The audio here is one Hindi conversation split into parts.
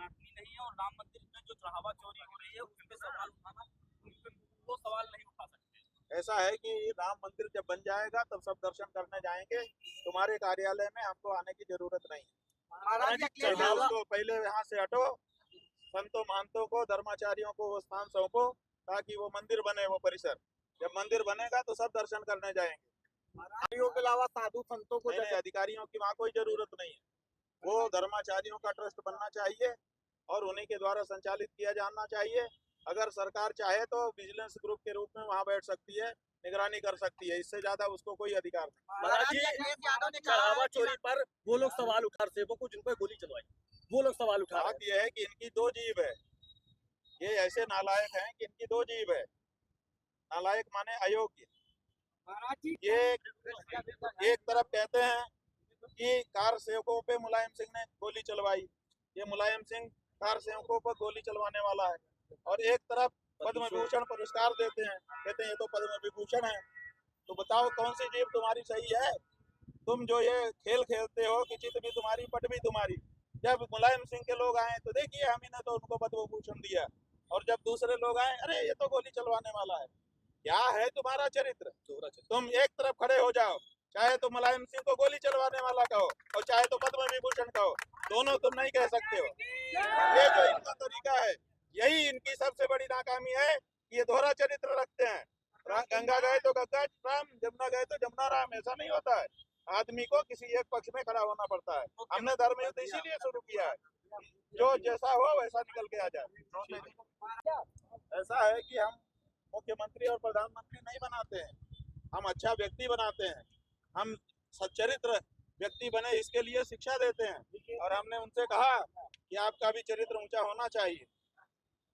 सराहनीय नहीं है, और राम मंदिर में जो चढ़ावा चोरी हो रही है उस पे सवाल उठाना, वो सवाल नहीं उठा सकते। ऐसा है कि राम मंदिर जब बन जाएगा तब सब दर्शन करने जाएंगे। तुम्हारे कार्यालय में हमको आने की जरूरत नहीं है। चढ़ावा तो पहले यहाँ से हटो, संतों महंतों को, धर्माचार्यों को वो स्थान सौंपो ताकि वो मंदिर बने, वो परिसर। जब मंदिर बनेगा तो सब दर्शन करने जाएंगे। अधिकारियों के अलावा साधु संतों को नहीं, अधिकारियों की वहाँ कोई जरूरत नहीं है। वो धर्माचार्यों का ट्रस्ट बनना चाहिए और उन्हीं के द्वारा संचालित किया जाना चाहिए। अगर सरकार चाहे तो विजिलेंस ग्रुप के रूप में वहाँ बैठ सकती है, निगरानी कर सकती है, इससे ज्यादा उसको कोई अधिकार नहीं। महाराज जी चढ़ावा चोरी पर वो लोग सवाल उठा रहे थे, वो कुछ इनको गोली चलवाई, वो लोग सवाल उठा रहे हैं। बात यह है कि इनकी दो जीभ है, ये ऐसे नालायक हैं कि इनकी दो जीभ है। नालायक माने अयोग्य। ये एक तरफ कहते हैं कि कार सेवकों पे मुलायम सिंह ने गोली चलवाई, ये मुलायम सिंह कार सेवकों पर गोली चलवाने वाला है, और एक तरफ पद्म विभूषण पुरस्कार देते हैं, कहते हैं ये तो पद्म विभूषण है। तो बताओ कौन सी जीभ तुम्हारी सही है? तुम जो ये खेल खेलते हो कि चित भी तुम्हारी पट भी तुम्हारी। जब मुलायम सिंह के लोग आए तो देखिए हम इन्हें तो उनको पद्म विभूषण दिया, और जब दूसरे लोग आए अरे ये तो गोली चलवाने वाला है। क्या है तुम्हारा चरित्र? तुम एक तरफ खड़े हो जाओ, चाहे तो मुलायम सिंह को गोली चलवाने वाला कहो और चाहे तो पद्म विभूषण कहो, दोनों तुम नहीं कह सकते हो। ये जो इनका तरीका है, यही इनकी सबसे बड़ी नाकामी है कि ये दोहरा चरित्र रखते हैं। गंगा गए तो गंगा राम, जमुना गए तो जमुना राम, ऐसा नहीं होता है। आदमी को किसी एक पक्ष में खड़ा होना पड़ता है। हमने धर्म युद्ध इसीलिए शुरू किया है, जो जैसा हो वैसा निकल के आ जाए। ऐसा है कि हम मुख्यमंत्री और प्रधानमंत्री नहीं बनाते हैं, हम अच्छा व्यक्ति बनाते हैं। हम सच्चरित्र व्यक्ति बने इसके लिए शिक्षा देते हैं, और हमने उनसे कहा कि आपका भी चरित्र ऊंचा होना चाहिए।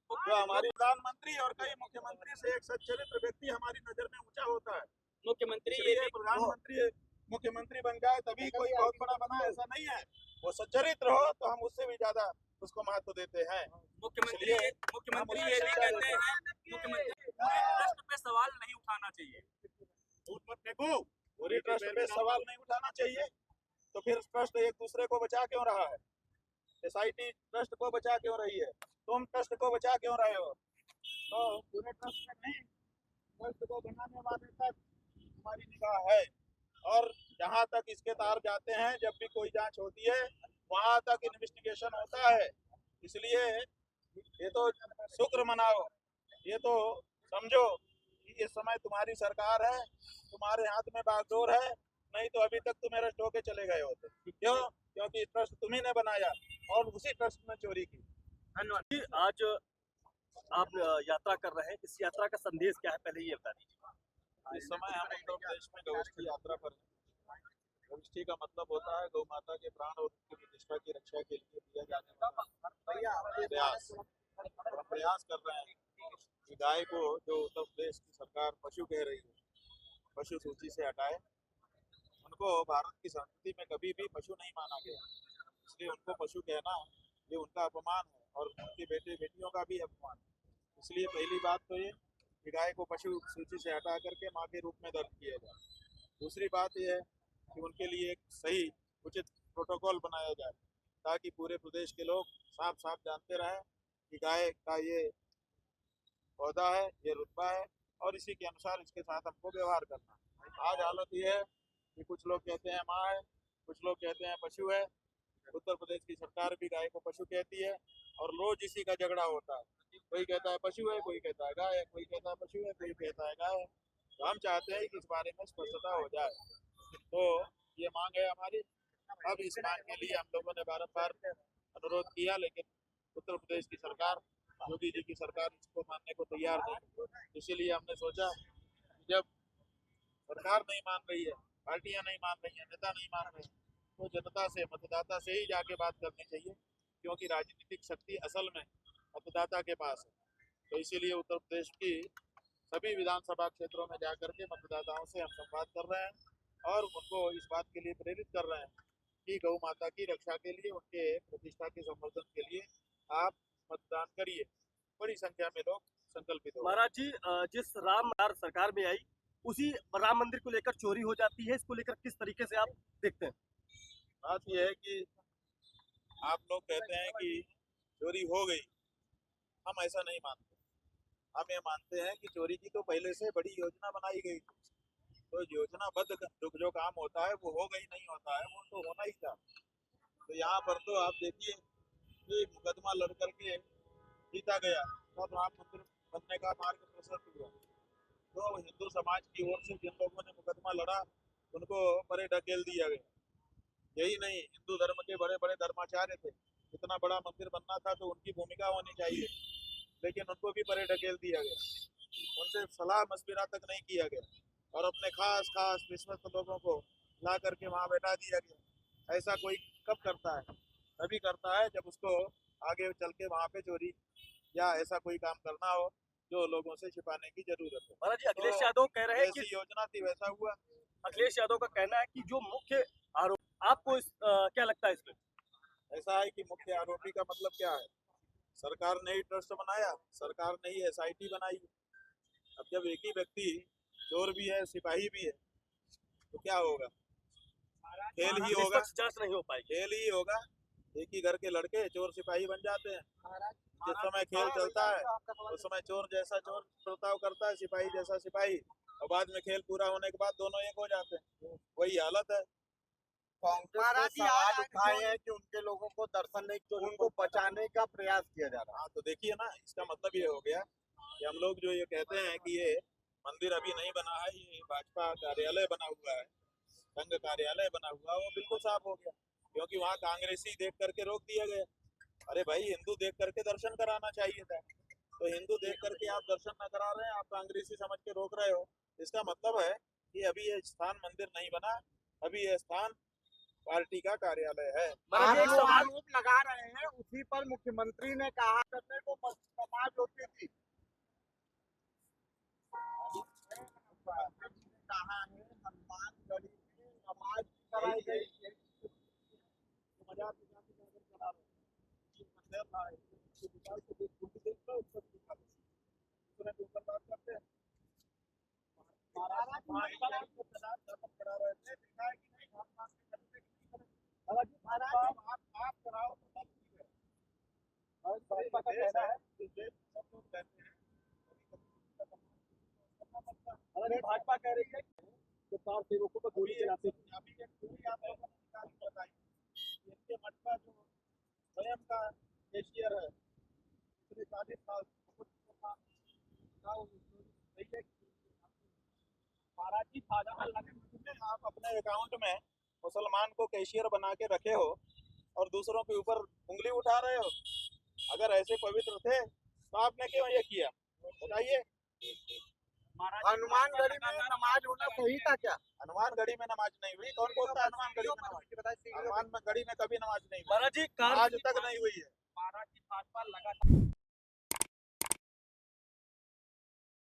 जो हमारी प्रधानमंत्री और कई मुख्यमंत्री से एक सच्चरित्र व्यक्ति हमारी नजर में ऊंचा होता है। मुख्यमंत्री प्रधानमंत्री मुख्यमंत्री बन जाए तभी कोई बहुत बड़ा बना, ऐसा नहीं है। वो सच्चरित्र हो तो हम उससे भी ज्यादा उसको महत्व देते हैं। मुख्यमंत्री ये भी कहते हैं, मुख्यमंत्री पूरे ट्रस्ट पे सवाल नहीं उठाना चाहिए। पूरी ट्रस्ट पे सवाल नहीं उठाना चाहिए, तो फिर ट्रस्ट एक दूसरे को बचा क्यों रहा है? एसआईटी ट्रस्ट को बचा क्यों रही है? तुम ट्रस्ट को बचा क्यों रहे हो? तो पूरे ट्रस्ट में नहीं, ट्रस्ट को बनाने वाले तक हमारी निगाह है, और जहाँ तक इसके तार जाते हैं, जब भी कोई जांच होती है वहां तक इन्वेस्टिगेशन होता है। इसलिए ये तो शुक्र मनाओ, ये तो समझो कि इस समय तुम्हारी सरकार है, तुम्हारे हाथ में बागडोर है, नहीं तो अभी तक तुम अरेस्ट होके चले गए होते। क्यों? क्योंकि ट्रस्ट तुम्ही ने बनाया और उसी ट्रस्ट में चोरी की। धन्यवाद। आज आप यात्रा कर रहे हैं, इस यात्रा का संदेश क्या है, पहले ये बता दीजिए। इस समय हम उत्तर प्रदेश में गौष्ठी यात्रा पर हैं। गौष्ठी का मतलब होता है गौ माता के प्राण और उनकी प्रतिष्ठा की रक्षा के लिए दिया जाने वाला प्रयास। हम प्रयास कर रहे हैं कि गाय को, जो उत्तर प्रदेश की सरकार पशु कह रही है, पशु सूची से हटाए। उनको भारत की संस्कृति में कभी भी पशु नहीं माना गया, इसलिए उनको पशु कहना ये उनका अपमान है और उनके बेटे बेटियों का भी अपमान है। इसलिए पहली बात तो ये कि गाय को पशु सूची से हटा करके माँ के रूप में दर्ज किया जाए। दूसरी बात यह है कि उनके लिए एक सही उचित प्रोटोकॉल बनाया जाए, ताकि पूरे प्रदेश के लोग साफ साफ जानते रहें कि गाय का ये पौधा है, ये रुतबा है, और इसी के अनुसार इसके साथ हमको व्यवहार करना है। आज हालत ये है कि कुछ लोग कहते हैं माँ है, कुछ लोग कहते हैं पशु है। उत्तर प्रदेश की सरकार भी गाय को पशु कहती है, और रोज इसी का झगड़ा होता है। कोई कहता है पशु है, कोई कहता है गाय है, कोई कहता है पशु है, कोई कहता है गाय है। तो हम चाहते हैं कि इस बारे में स्पष्टता हो जाए। तो ये मांग है हमारी। अब इस मांग के लिए हम लोगों ने बारंबार अनुरोध किया, लेकिन उत्तर प्रदेश की सरकार, योगी जी की सरकार इसको मानने को तैयार नहीं। इसीलिए हमने सोचा जब सरकार नहीं मान रही है, पार्टियां नहीं मान रही है, नेता नहीं मान रहे, तो जनता से, मतदाता से ही जाके बात करनी चाहिए, क्योंकि राजनीतिक शक्ति असल में मतदाता के पास है। तो इसीलिए उत्तर प्रदेश की सभी विधानसभा क्षेत्रों में जाकर के मतदाताओं से हम संवाद कर रहे हैं और उनको इस बात के लिए प्रेरित कर रहे हैं कि गौ माता की रक्षा के लिए, उनके प्रतिष्ठा के संवर्धन के लिए आप मतदान करिए। बड़ी संख्या में लोग संकल्पित हो। महाराज जी, जिस राम सरकार में आई, उसी राम मंदिर को लेकर चोरी हो जाती है, इसको लेकर किस तरीके से आप देखते हैं? बात यह है कि आप लोग कहते हैं कि चोरी हो गई, हम ऐसा नहीं मानते। हम ये मानते हैं कि चोरी की तो पहले से बड़ी योजना बनाई गई थी, तो योजनाबद्ध जो काम होता है वो हो गई नहीं होता है, वो तो होना ही था। तो यहाँ पर तो आप देखिए कि मुकदमा लड़ करके जीता गया और राम मंदिर बनने का मार्ग प्रशस्त हुआ। तो हिंदू समाज की ओर से जिन लोगों ने मुकदमा लड़ा उनको परे ढकेल दिया गया। यही नहीं, हिंदू धर्म के बड़े बड़े धर्माचार्य थे, इतना बड़ा मंदिर बनना था तो उनकी भूमिका होनी चाहिए, लेकिन उनको भी परे ढकेल दिया गया, उनसे सलाह मशविरा तक नहीं किया गया और अपने खास खास विश्वस्त लोगों को ला करके वहाँ बैठा दिया गया। ऐसा कोई कब करता है? तभी करता है जब उसको आगे चल के वहाँ पे चोरी या ऐसा कोई काम करना हो जो लोगों से छिपाने की जरूरत है। महाराज जी, अखिलेश यादव कह रहे हैं कि ऐसी योजना थी, वैसा हुआ। अखिलेश यादव का कहना है कि जो मुख्य आरोप, आपको क्या लगता है इसमें? ऐसा है कि मुख्य आरोपी का मतलब क्या है? सरकार ने ही ट्रस्ट बनाया, सरकार ने ही एसआईटी बनाई। अब जब एक ही व्यक्ति चोर भी है सिपाही भी है तो क्या होगा? खेल ही होगा, निष्पक्ष जांच नहीं हो पाएगी। खेल ही होगा। एक ही घर के लड़के चोर सिपाही बन जाते हैं। जिस समय खेल चलता है उस समय चोर जैसा चोर बर्ताव करता है, सिपाही जैसा सिपाही, और बाद में खेल पूरा होने के बाद दोनों एक हो जाते हैं। वही हालत है। कांग्रेस ने सवाल उठाए हैं कि उनके लोगों को दर्शन नहीं, तो उनको बचाने का प्रयास किया जा रहा है। हाँ, तो देखिए ना, इसका मतलब ये हो गया कि हम लोग जो ये कहते हैं कि ये मंदिर अभी नहीं बना है, ये भाजपा कार्यालय बना हुआ है, संघ कार्यालय बना हुआ है, वो बिल्कुल साफ हो गया, क्योंकि वहाँ कांग्रेसी देख करके रोक दिया गया। अरे भाई, हिंदू देख करके दर्शन कराना चाहिए था, तो हिंदू देख करके आप दर्शन न करा रहे हैं, आप कांग्रेसी समझ के रोक रहे हो। इसका मतलब है कि अभी ये स्थान मंदिर नहीं बना, अभी ये स्थान पार्टी का कार्यालय है। महाराज जी, आप एक जो सवाल आरोप लगा रहे हैं उसी पर मुख्यमंत्री ने कहा करने को समाज होती थी। कहा है हनुमानगढ़ी में नमाज कराई गई है। मजाक उड़ा के नजर चला रहे हैं। ये मंदिर था, इसके विकास को देख लो, उसका भी दिखा दो। दूसरे के ऊपर बात करते हैं। भाजपा को खिलाफ दमन करा रहे थे, दिखा है कि नहीं, हम मांग के करते कि नहीं करें। आप कराओ तो सब ठीक है। और भाजपा का कहना है कि देश में सब लोग रहते हैं, अगर भाजपा कह रही है कि कार सेवकों पर गोली चलाते हैं, अभी एक पूरी आप लोगों ने निकाल के बताई। इनके मठ का जो स्वयं का कैशियर है, पिछले 40 साल महाराज जी, आप अपने अकाउंट में मुसलमान को कैशियर बना के रखे हो और दूसरों के ऊपर उंगली उठा रहे हो। अगर ऐसे पवित्र थे तो आपने क्यों ये किया, बताइए। हनुमानगढ़ी में नमाज होना सही था क्या? हनुमानगढ़ी में नमाज नहीं हुई। कौन बोलता है हनुमानगढ़ी में नमाज? हनुमानगढ़ी में कभी नमाज नहीं हुई, महाराज जी, आज तक नहीं हुई है। महाराज जी, भाजपा लगातार